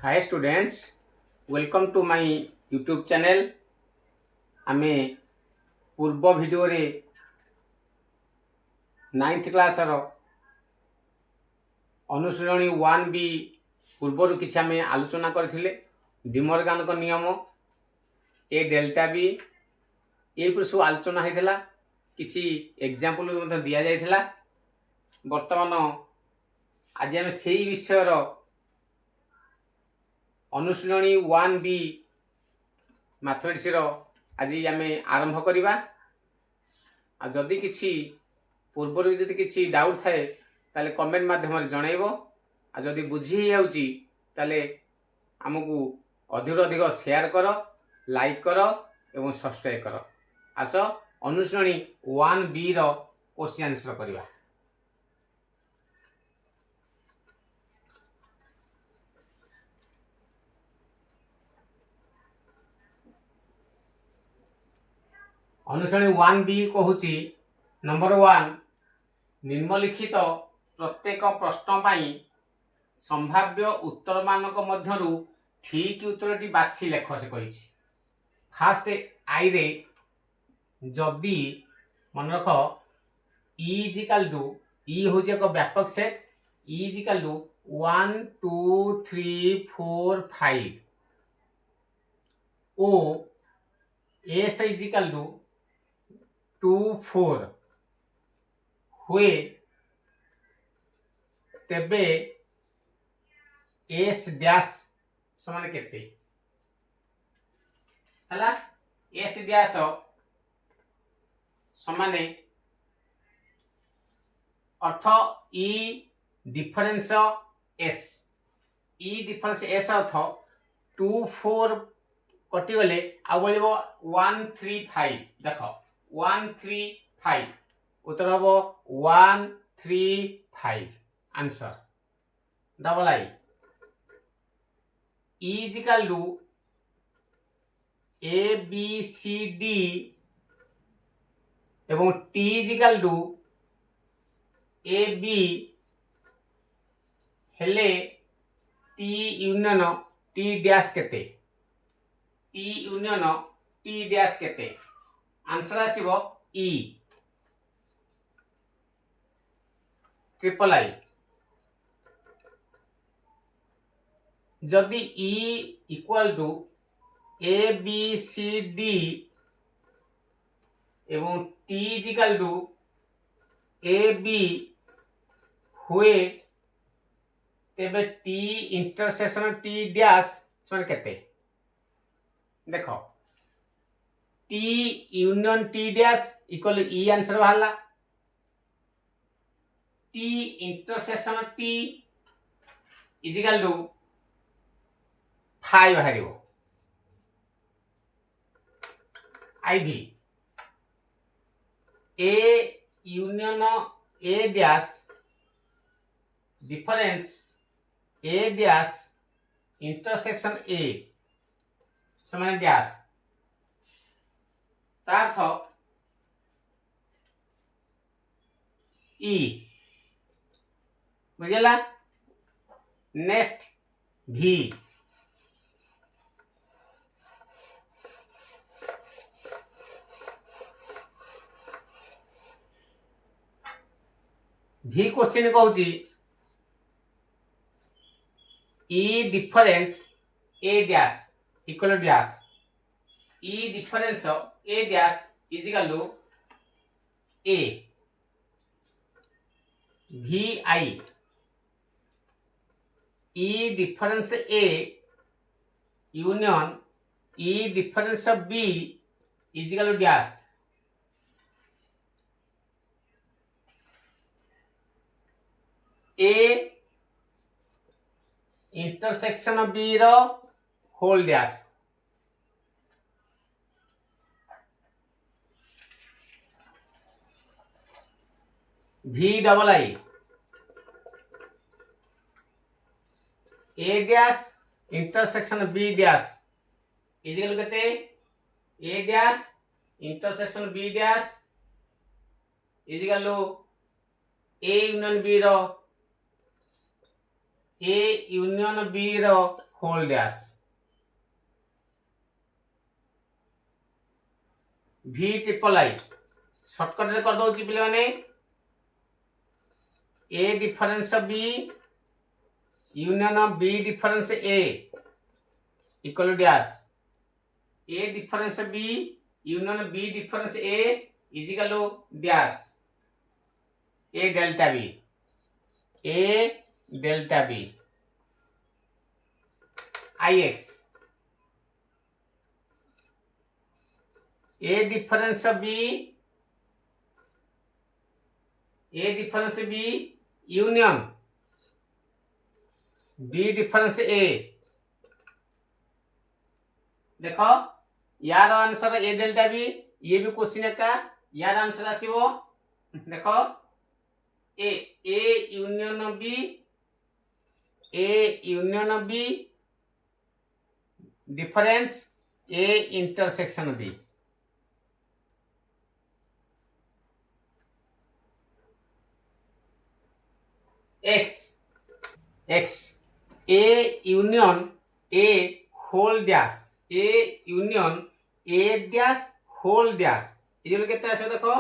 Hi students, welcome to my YouTube channel. आमे पूर्व video रे 9th क्लास रो अनुशीलनी 1B पूर्वर किछि आमे आलोचना करथिले। डिमॉर्गन को नियम ए डेल्टा बी ए पर सब आलोचना हेतिला। किछि एग्जांपल भी दिया जायथिला। वर्तमान आज आमे सेही विषय रो अनुशीलनी 1B मैथमेटिक्स रो आज आमे आरंभ करिबा। आ जदि किछि पूर्वर जदि किछि डाउट थाए ताले कमेंट माध्यम रे जणाइबो। आ जदि बुझी जाउची ताले हमकु अधिक अधिक शेयर करो, लाइक करो एवं सब्सक्राइब करो। आस अनुशीलनी 1B रो क्वेश्चन आंसर करिबा। अनुशीलनी 1B कहूची नंबर 1 निम्नलिखित प्रत्येक प्रश्न पाई संभाव्य उत्तर मानक मध्यरु ठीक उत्तरटी बाछि लेख से कहिछि। फास्ट आई रे जदि मन रख E is equal to E होची एक व्यापक set E is equal to 1 2 3 4 5 ओ एस इज इक्वल टू 2 4 हुए तेबे एस डैश समान केते हला। एस डैश समान अर्थ E difference S E difference S अर्थ 2 4 कटि गले आ बोलिबो 1 3 5 देखो 1 3 5 उत्तर हबो 1 3 5 answer. Double I is equal to A B C D एवं T is equal to A B हेले टी यूनियन टी डैश केते टी यूनियन टी डैश केते आंसर आसीबो ई ट्रिपल आई। जदि E equal to A B C D एवं T is equal to A B हुए तेबे टी इंटरसेक्शन टी डैश समान केते देखो T union T dash equal E answer बाहरला। T intersection T is equal to 5 बाहरिबो IV A union A dash difference A dash intersection A समान dash तार्थ ई बुझला। नेक्स्ट भी भी क्वेश्चन कहूची E difference A dash equal dash E difference A dash is equal to A भी I E difference A union E difference B is equal to dash A intersection B रो whole dash भी double I A dash intersection B dash is equal केते A dash intersection B dash is equal to A union B रो whole dash V triple I shortcut रे कर दउची पिले माने A difference B union of B difference A equal to dash A difference B union B difference A is equal to dash A delta B A delta B IX A difference B union B difference A देखो यार answer A delta B ये भी question का यार answer आसीबो देखो A union B difference A intersection B X A union A whole dash A union A dash whole dash equal केते आसे देखो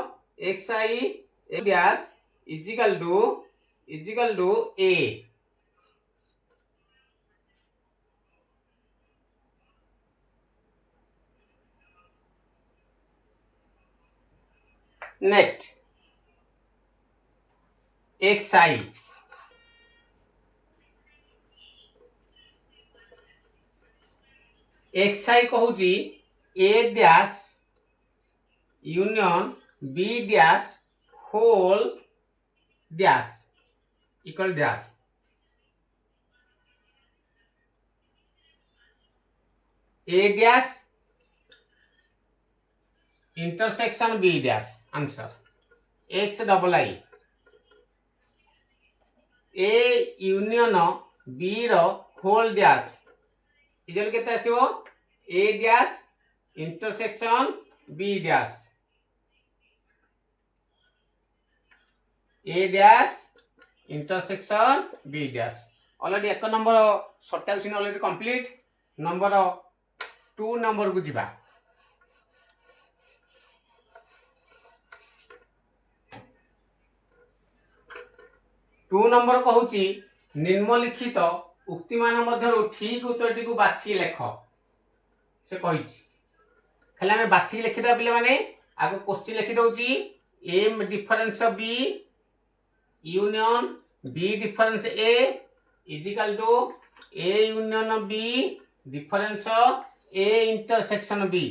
xi dash is equal to A next xi कहूची A dash union B dash whole dash equal dash A dash intersection B dash answer x double I A union B रो whole dash equal केते आसीबो A dash intersection B dash A dash intersection B dash already एक number short question already complete number 2 number को जिबा 2 number कहूची निम्नलिखित उक्ति मान मध्यरु ठीक उत्तरटी को बाछि लेख से कहिछि खाली हमें बाछि लिखिदा पिले माने आगो क्वेश्चन लिखि दउची M difference B union B difference A is equal to A union B difference A intersection B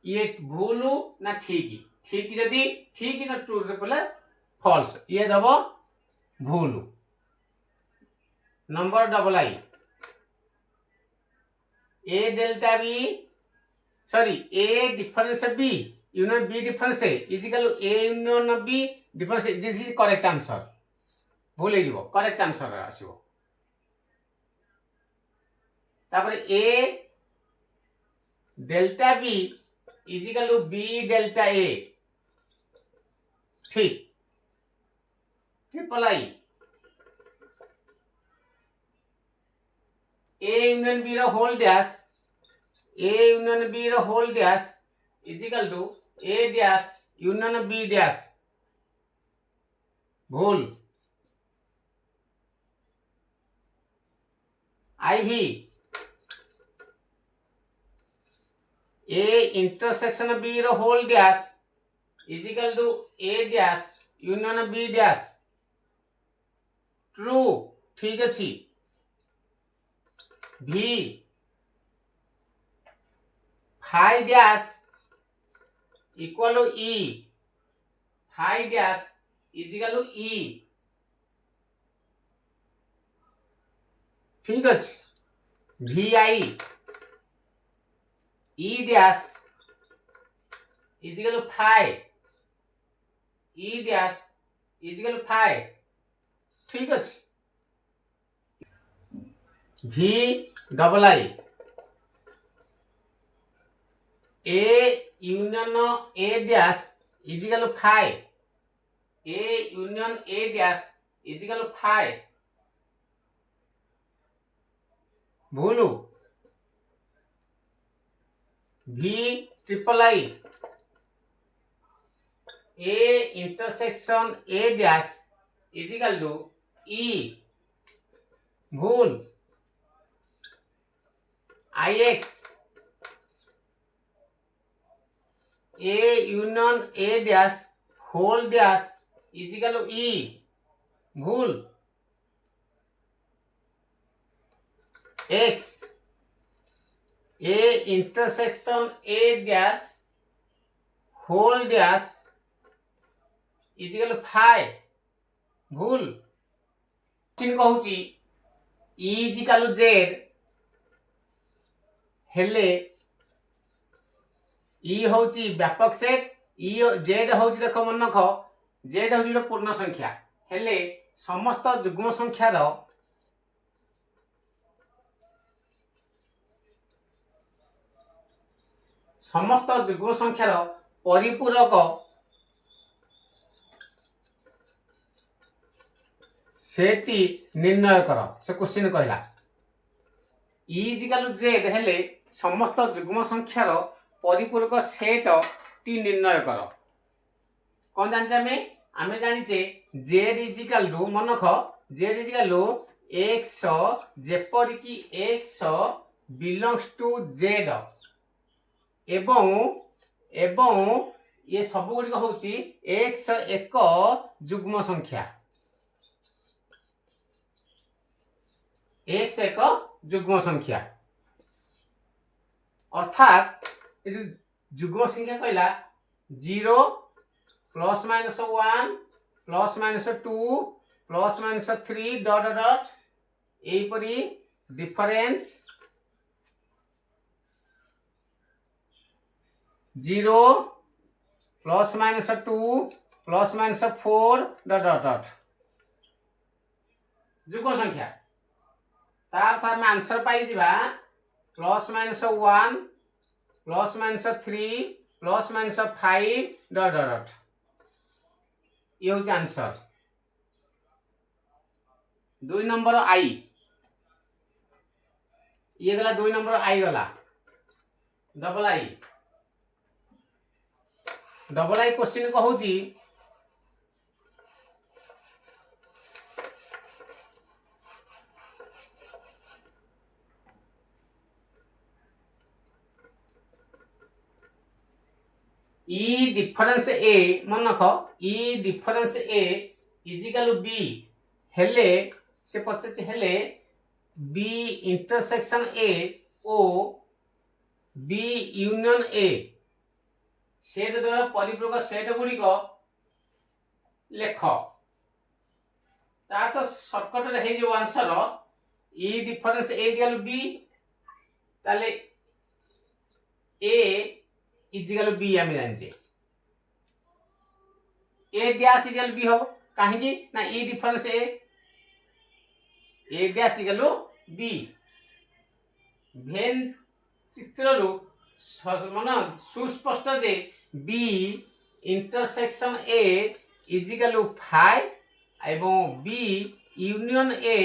ये भूल ना ठीक ठीक जदी ठीक ना ट्रू रे बोले फॉल्स ये दबो भूल number double I A delta B sorry A difference B union B difference A is equal to A union B difference this is correct answer भूल हे जीवो करेक्ट आंसर आसीबो तापर A delta B is equal to B delta A ठीक triple I A union B रो whole dash A union B रो whole dash is equal to A dash union B dash भूल IV A intersection B रो whole dash is equal to A dash union B dash true ठीक अछि V phi dash equal to E phi dash is equal to E ठीक अछि VI E dash is equal to phi E dash is equal to phi ठीक अछि V double I A union A dash is equal to phi A union A dash is equal to phi भूल V triple I A intersection A dash is equal to E भूल IX A union A dash whole dash is equal to E भूल X A intersection A dash whole dash is equal to 5 भूल question कहूची E is equal to Z हेले E होची व्यापक set E Z होची देखो मन रख Z होची गोटे पूर्ण संख्या हेले समस्त युग्म संख्यार परिपूरक सेटी निर्णय कर से क्वेश्चन कहला E is equal to Z हेले समस्त युग्म संख्यार परिपूरक सेट टी निर्णय कर कौन जाने आमे जानिचे Z इज इक्वल टू मन रख Z is equal to X जेपरि कि X बिलोंग्स टू Z एवं ये सब गुड़िक होची X एक युग्म संख्या X एक युग्म संख्या अर्थात ये जो युग्म संख्या कहला 0 plus minus 1 plus minus 2 plus minus 3 dot dot एपरी difference 0 plus minus 2 plus minus 4 dot dot dot युग्म संख्या तार था में आंसर पाई जिबा plus minus 1 plus minus 3 plus minus 5 dot dot dot ये हूँ आंसर 2 नंबर आई ये गला 2 नंबर आई गला डबल आई क्वेश्चन कहूची E डिफरेंस A मन रख E difference A is equal to B हेले से पचाचे हेले B इंटरसेक्शन A ओ B यूनियन A सेट द्वारा परिपूरक सेट गुड़िक लेख ता तो शॉर्टकट रे हे जो answer E difference A is equal to B ताले A is equal to B आमे जानिचे A dash is equal to B हो काहे ना E difference A dash equal to B Venn चित्ररु मन सुस्पष्ट जे B intersection A is equal to 5 एवं B union A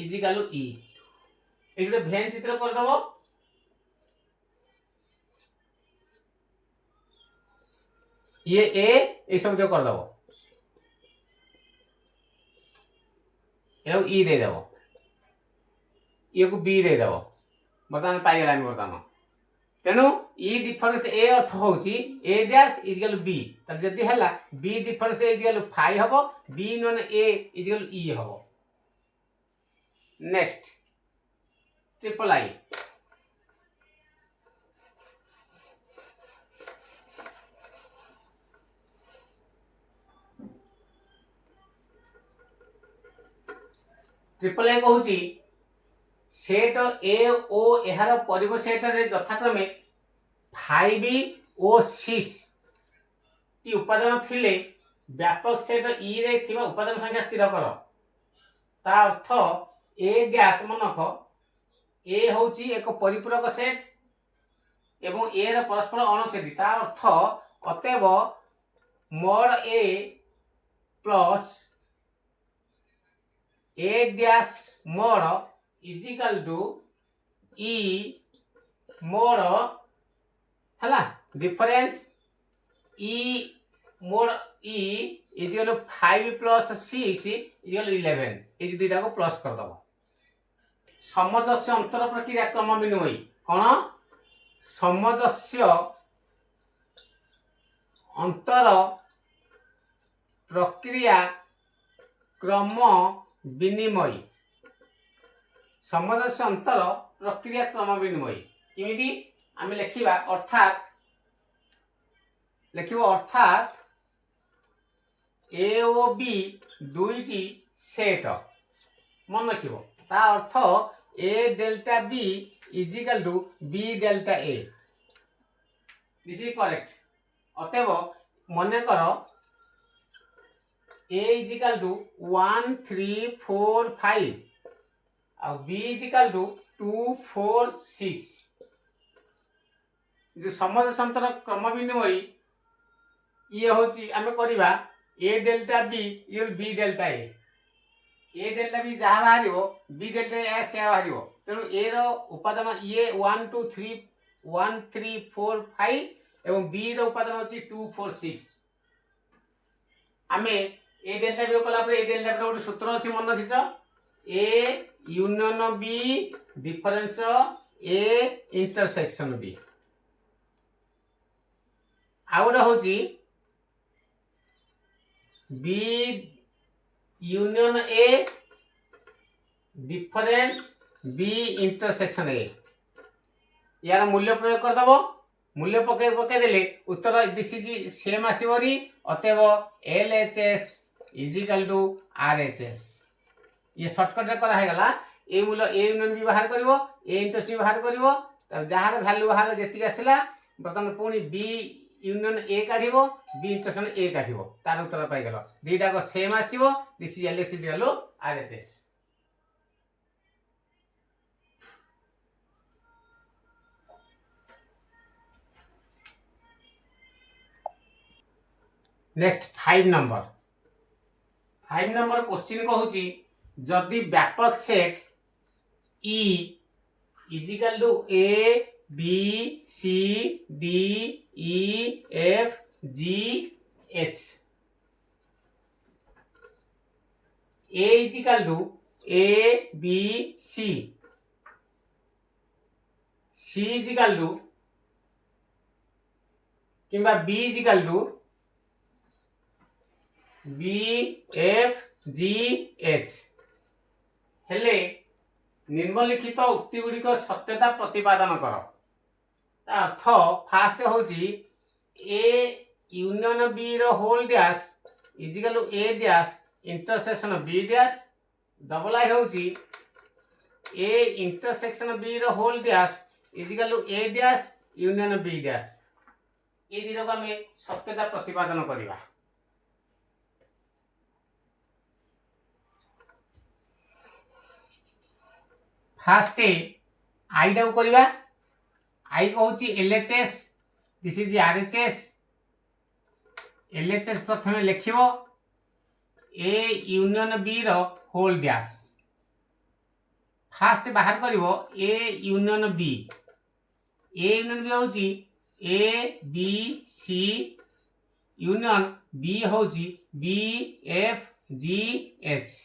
is equal to E एटा भेन चित्र कर दबो ये ए सब दे कर दबो ये E दे दबो ये को B दे दबो बर्तमान पाई गेला बर्तमान तेनु E डिफरेंस A अर्थ होची A dash is equal to B त जदी हला B difference A is equal to 5 हबो B union A is equal to E हबो next triple I triple I कहूची सेट ए ओ एहार परिव सेट रे यथाक्रमे 5 ओ 6 टी उपादान थिले व्यापक सेट ई रे थिबा उपादान संख्या स्थिर कर ता अर्थ ए डैश मनक ए होची एक परिपूरक सेट एवं ए रे परस्पर अणुच्छेदी ता अर्थ अतएव mod A plus A dash mod is equal to E mod हला difference E mod E is equal 5 plus 6 is equal 11 ये दुईटा को प्लस कर दबो समजस्य अंतर प्रक्रिया क्रम विनिमय कौन समजस्य अंतर प्रक्रिया क्रम विनिमय समजस्य अंतर प्रक्रिया क्रम विनिमय किमिति आमे लिखिबा अर्थात ए ओ बी दुईटी सेट मन रखिबो ता अर्थ A delta B is equal to B delta A this is correct अतएव मन कर ए इज इक्वल टू 1 3 4 5 और बी इज इक्वल टू 2 4 6 जो समजस्य अंतर क्रम विनिमय ये होची आमे करिबा A delta B equal B delta A delta B जहाँ बाहरिबो बी डेल्टा ए से बाहरिबो तेणु ए रो उपादान ये 1 2 3 1 3 4 5 एवं बी रो उपादान होची 2 4 6 आमे ए डेल्टा बी कला पर ए डेल्टा बी गोटे सूत्र अछि मन रखिछ A union B difference A intersection B out होची B union A difference B intersection A यार मूल्य प्रयोग कर दबो मूल्य पके देले उत्तर दिस इज सेम आसीबरी अतएव L H S is equal to R H S ये शॉर्टकट रे करा हेगला ए मूल्य ए यूनियन बी बाहर करिवो ए इंटरसेक्शन बाहर करिवो तब जहार वैल्यू बाहर जेतिक आसिला बर्तमान पुणी बी यूनियन ए काढिबो बी इंटरसेक्शन ए काढिबो तार उत्तर पाई गेलो दीटा को सेम आसीबो this is L S is equal to R H S next 5 number question कहूची जदि व्यापक set E is equal to A B C D E F G H A is equal to A B C C is equal to किंबा B is equal to B F G H हेले निम्नलिखित उक्ति गुड़िक सत्यता प्रतिपादन कर अर्थ first होची A union B रो whole dash is equal to A dash intersection B dash double I होची ए इंटरसेक्शन बी रो whole dash is equal to A dash union B dash ये दिन को हमें सत्यता प्रतिपादन करवा फास्ट आई टाइप करवा आई कहूँ LHS this is RHS LHS प्रथम लिखिब ए यूनियन बी रो होल डैश फास्ट बाहर करिवो ए यूनियन बी होची A B C union B होची B F G H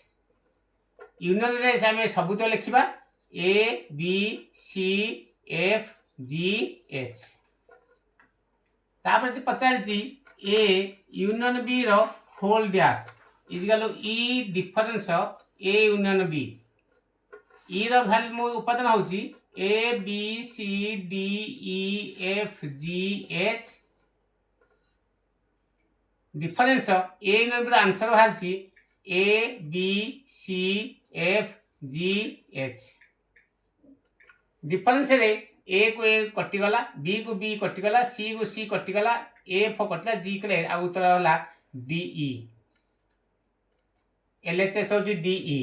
union रे हमें सबुत लिखिबा A B C F G H तापर पचारची ए यूनियन बी रो whole dash is equal to E difference A union B E रो वैल्यू उपादान होची A B C D E F G H difference A union B रो answer बाहरची A B C F G H difference रे A को ए कटिगला B को B कटिगला सी को सी कटिगला F कटिला जी करे आ उत्तर होला D E L H S होची डी ई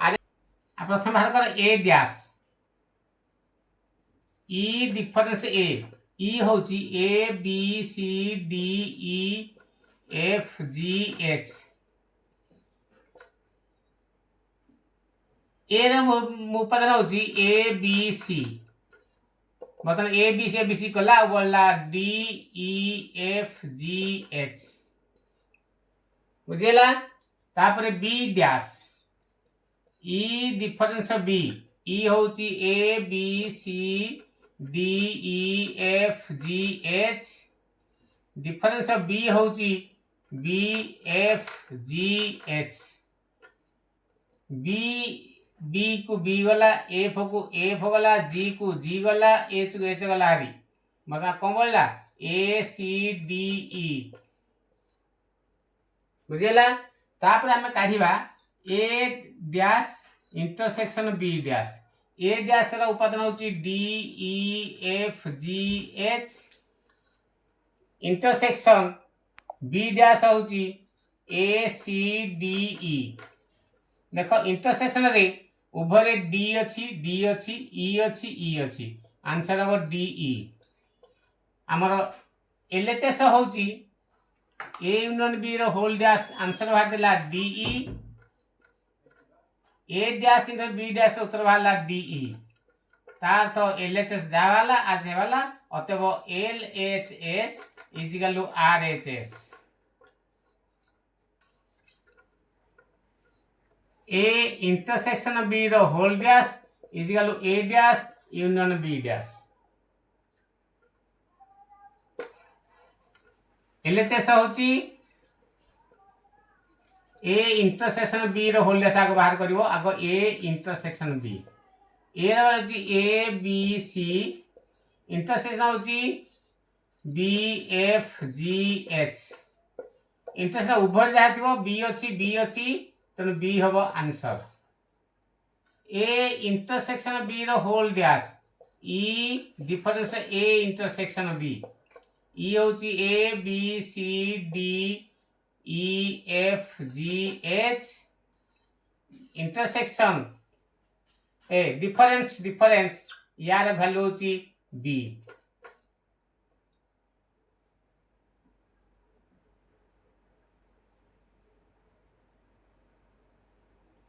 आरे आ प्रथम बाहर कर A dash E difference A होची A B C D E F G H A रे उपादान होची ए बी सी बर्तमान ए बी सी कला बोलला D E F G H बुझेला तापर B dash E difference B E होची A B C D E F G H difference B होची B F G H B B को B गला F को F गला जी को जी गला एच को एच गला हरी मतलब कौन बोलला ए सी डी ई बुझेला तापर हमें काढ़िबा A dash intersection B dash A dash रा उपादान होची D E F G H intersection B dash होची ए सी डी ई देखो इंटरसेक्शन रे उभरे डी अच्छी ई अच्छी ई अच्छी आंसर हम डी ई आमर एलएचएस होची ए यूनियन बी रो होल डैश आंसर बाहर देला D E A dash inter B dash उत्तर बाहरला डी ई तार तो एलएचएस जा वाला आज वाला अतएव LHS is equal to RHS A intersection B रो whole dash is equal to A dash union B dash LHS होची ए इंटरसेक्शन बी रो होल डैश आगे बाहर करिवो आगो ए इंटरसेक्शन बी ए रो होची ए बी सी इंटरसेक्शन होची B F G H intersection उभर जहा थिवो बी अच्छी तेणु बी हम आंसर ए इंटरसेक्शन बी रो whole dash E difference A intersection B E होची A B C D E F G H intersection A difference यार वैल्यू होची बी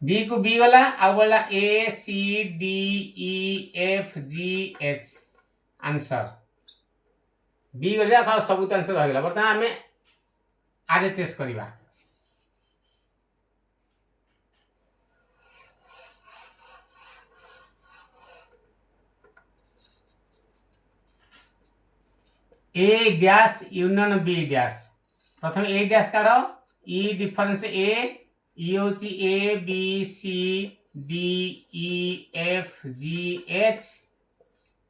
बी को बी वाला आ बोला A C D E F G H answer B गलिया खाओ सब आंसर हो गला बर्तमान हमें आरएचएस करिवा A dash union B dash प्रथम ए डैश काढो ई डिफरेंस ए ई होची A B C D E F G H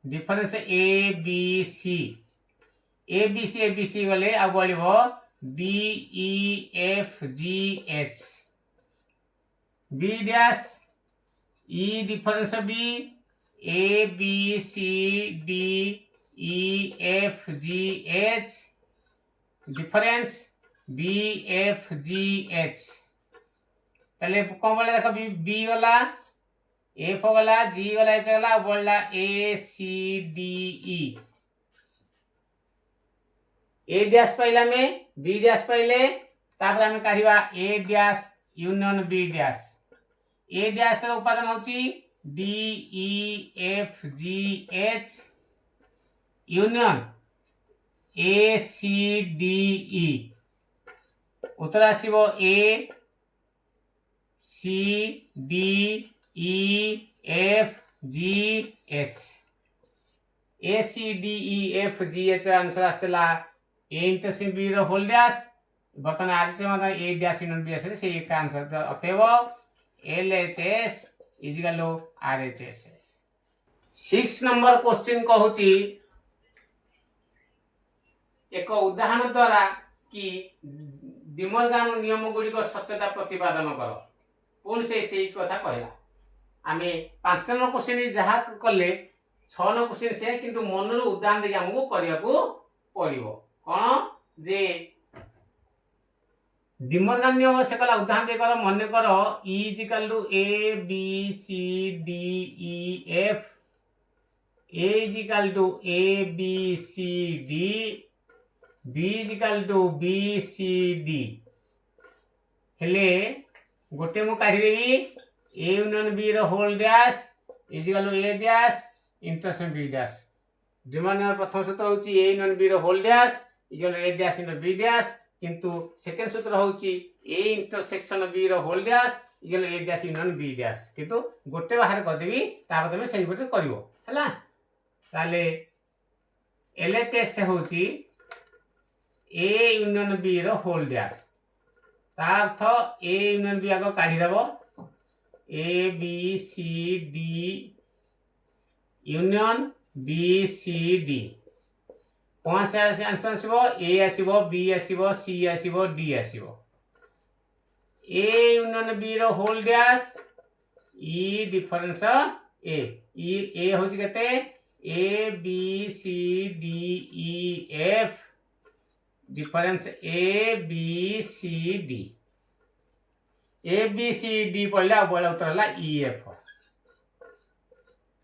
difference A B C गले आ बोलिबो D E F G H B dash E difference B A B C D E F G H difference B F G H ताले कौन बोले देखो B वाला F वाला जी वाला एच वाला बोलला ए C D E A dash पहला में बी डैश पहले तापर हमें काढिबा A dash union B dash A dash रो उपादान होची D E F G H union A C D E उत्तर आसीबो A C D E F G H A C D E F G H answer आस्तला A intersection B रो whole dash बर्तमान आज से मतलब ए डैश यूनियन बी आसे से एक आंसर अतएव LHS is equal to RHS 6 number question कहूची एक उदाहरण द्वारा कि डिमर्गान नियम गुड़ी को सत्यता प्रतिपादन कर पुणी से कथा कहला आमे 5 नंबर क्वेश्चन जहाँ कले 6 नंबर क्वेश्चन से किंतु मन उदाहरण देखिए हमको करने को पड़ो कौन जे डिमर्गान नियम से कहला उदाहरण देकर मन कर E is equal to A B C D E F A is equal to A B C D B is equal to B C D हेले गोटे मु काढ़ी देबी ए यूनियन बी रो whole dash is equal to A dash intersection B dash डिमोनियर प्रथम सूत्र होची ए यूनियन बी रो whole dash is equal to A dash into B dash किंतु सेकंड सूत्र होची ए इंटरसेक्शन बी रो whole dash is equal to A dash union B dash किंतु गोटे बाहर कर देबी तापर तमे सेही पटे करिवो हला ताले एलएचएस होची ए यूनियन बी रो होल डैश तार अर्थ ए यूनियन बी आगो काढी देबो A B C D union B C D कौन सा आंसर आसबो ए आसबो बी आसबो सी आसबो डी आसबो ए यूनियन बी रो whole dash E difference A होची केते A B C D E F difference A B C D A B C D पढ़ला बोला उत्तर हला ई एफ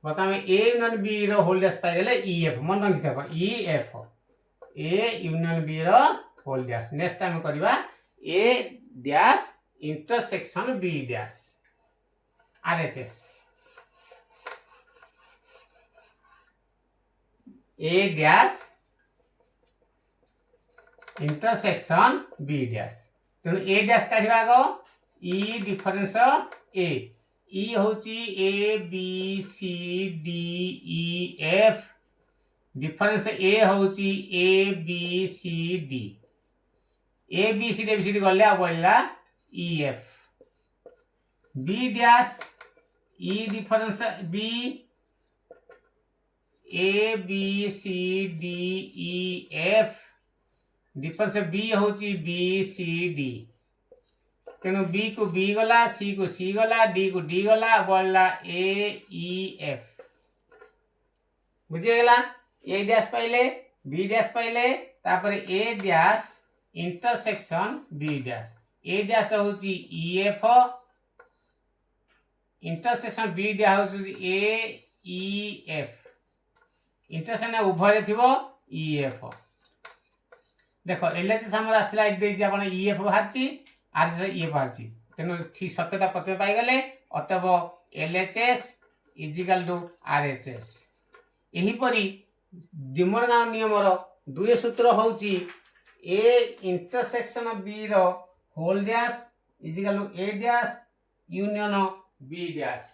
बता में ए यूनियन बी रो होल डैश पाई गेले ई एफ मन रखि था E F A union B रो होल डैश नेक्स्ट टाइम करबा A dash intersection B dash RHS A dash intersection B dash तेणु ए डैश काढिबा गो ई डिफरेंस ई होची A B C D E F difference A होची A B C D A B C D गले आ बोलला E F B dash E difference B A B C D E F difference B होची B C D तेणु B को B गला C को सी गला डी को डी गला बोलला ए ई एफ बुझीगला ए डैश पाइले बी डैश पाइले तापर A dash intersection B dash A dash होची E F intersection B dash होची ए ई एफ इंटरसेक्शन उभय थिबो ई एफ देखो एलएचएस हमर आसला इट देजी आपण ई एफ बाहरची आरएचएस ई एफ बाहरची तेनु ठीक सत्यता प्रत्यय पाई गले अतएव LHS is equal to RHS एही परी डिमोर्गान नियमर दुई सूत्र होची ए इंटरसेक्शन बी रो whole dash is equal to A dash union B dash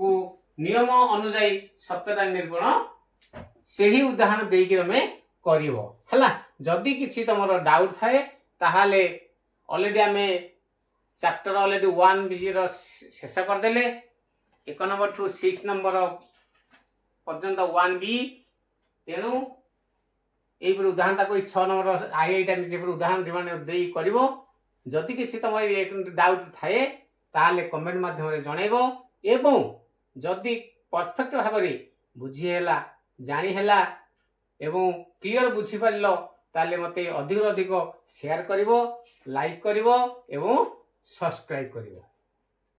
को नियम अनुसार सत्यता निरूपण सेही उदाहरण देकी तमे करिवो हला जदि किछि तमरो डाउट थाए ताहाले ऑलरेडी आमे चैप्टर ऑलरेडी 1 बी रो शेष कर देले 1 नंबर टू 6 नंबर पर्यंत 1 बी तेनु एई पर उदाहरण ताको 6 नंबर आईआई टाइम जे पर उदाहरण दिवाने देई करिवो जदि किछि तमरो डाउट थाए ताहाले कमेंट माध्यम रे जणाइबो एवं जदि परफेक्ट भाबरे बुझी हैला जानी हैला एवं क्लियर बुझी पारलो ताले मते अधिक शेयर करिवो लाइक करिवो एवं सब्सक्राइब करिवो।